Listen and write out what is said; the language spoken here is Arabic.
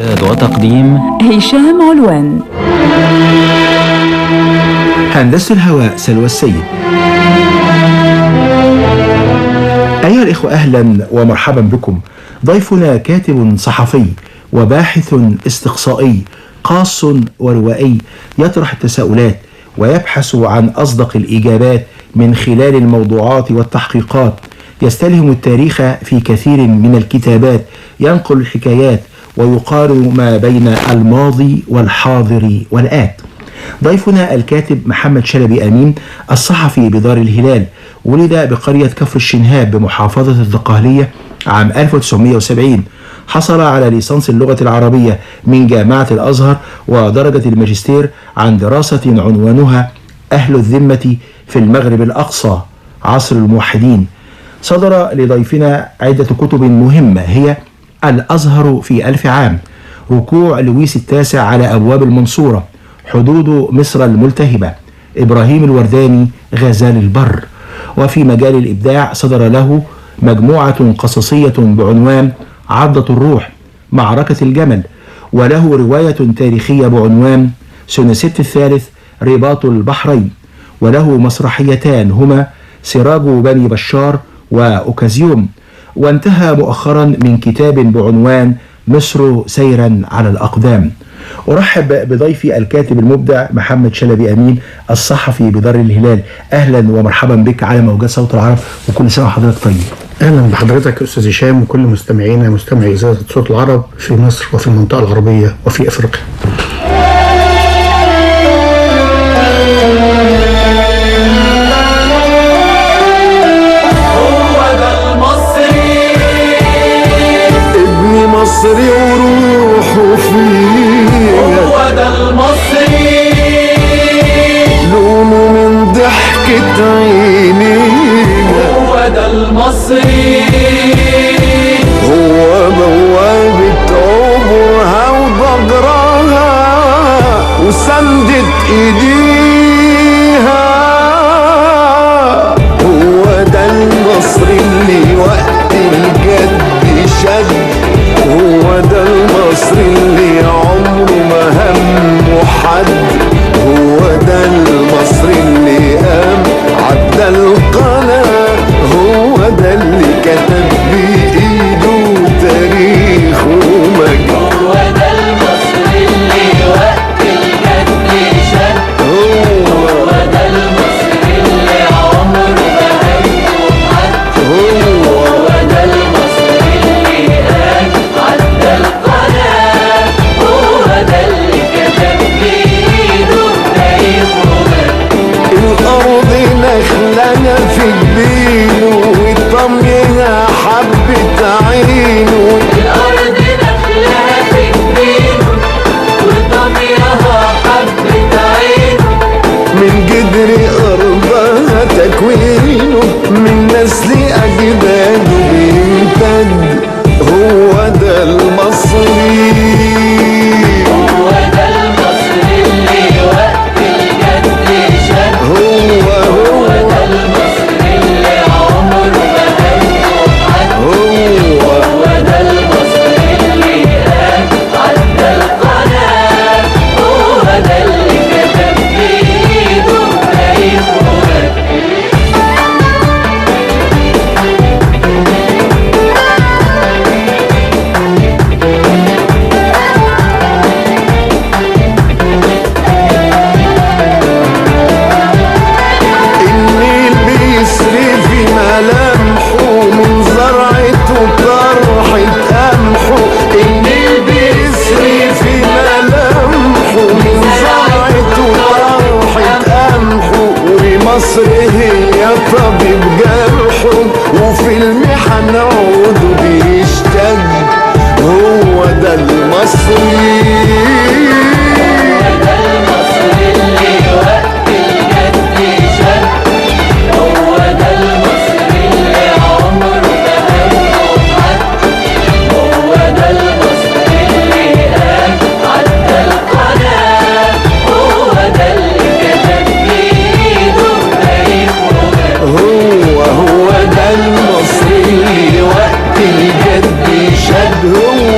وتقديم هشام علوان. هندسة الهواء سلوى السيد. أيها الإخوة، أهلا ومرحبا بكم. ضيفنا كاتب صحفي وباحث استقصائي قاص وروائي، يطرح التساؤلات ويبحث عن أصدق الإجابات من خلال الموضوعات والتحقيقات. يستلهم التاريخ في كثير من الكتابات، ينقل الحكايات ويقارن ما بين الماضي والحاضر والآت. ضيفنا الكاتب محمد شلبي أمين، الصحفي بدار الهلال، ولد بقرية كفر الشنهاب بمحافظة الدقهلية عام 1970. حصل على ليسانس اللغة العربية من جامعة الأزهر ودرجة الماجستير عن دراسة عنوانها أهل الذمة في المغرب الأقصى عصر الموحدين. صدر لضيفنا عدة كتب مهمة، هي الأزهر في 1000 عام، ركوع لويس التاسع على أبواب المنصورة، حدود مصر الملتهبة، إبراهيم الورداني، غزال البر. وفي مجال الإبداع صدر له مجموعة قصصية بعنوان عضة الروح، معركة الجمل، وله رواية تاريخية بعنوان سنسيت الثالث، رباط البحرين، وله مسرحيتان هما سراج بني بشار وأوكازيوم. وانتهى مؤخرا من كتاب بعنوان مصر سيرا على الأقدام. أرحب بضيفي الكاتب المبدع محمد شلبي أمين، الصحفي بدار الهلال. أهلا ومرحبا بك على موجات صوت العرب، وكل سنة وحضرتك طيب. اهلا بحضرتك أستاذ هشام وكل مستمعينا مستمعي إذاعة صوت العرب في مصر وفي المنطقة العربية وفي أفريقيا. مصري وروحه فيه، هو ده المصري، لونه من ضحكة عينينا، هو ده المصري، هو بوابة عبرها وضجرها وسندت ايديها، هو ده المصري اللي وقت الجد شد، هو ده المصري اللي عمره ما همه حد، هو ده المصري اللي قام عدى القناة، هو ده اللي كتب بإيده تاريخ ومجد، هو ده المصري اللي وقت الجد شد، هو ده المصري اللي عمره ما همه حد، هو ده المصري اللي قام عدى القناة، هو ده اللي كتب بإيده تاريخ ومجد. الأرض نخلنا في جبينه وطميها حبة عينه، الأرض نخلها في جبينه وطميها حبة عينه، من جدر أرضها تكوينه، من نسل أجداده بيمتد، هو ده المصري، هو ده المصري اللي وقت الجد شد، هو ده المصري اللي عمره ما همه حد، هو ده المصري اللي قام عدى القناة، هو ده اللي كتب بإيده تاريخ ومجد. النيل بيسري في ملامحه من زرعته طرحة قمحه، النيل بيسري في ملامحه من زرعته طرحة قمحه، ومصر هي طبيب جرحه وفي المحن عوده بيشتد، هو ده المصري، هو ده المصري اللي وقت الجد شد، هو ده المصري اللي عمره ما همه حد، هو ده المصري اللي قام عدى القناة، هو ده اللي كتب بإيده تاريخ ومجد، هو ده المصري اللي وقت الجد شد، هو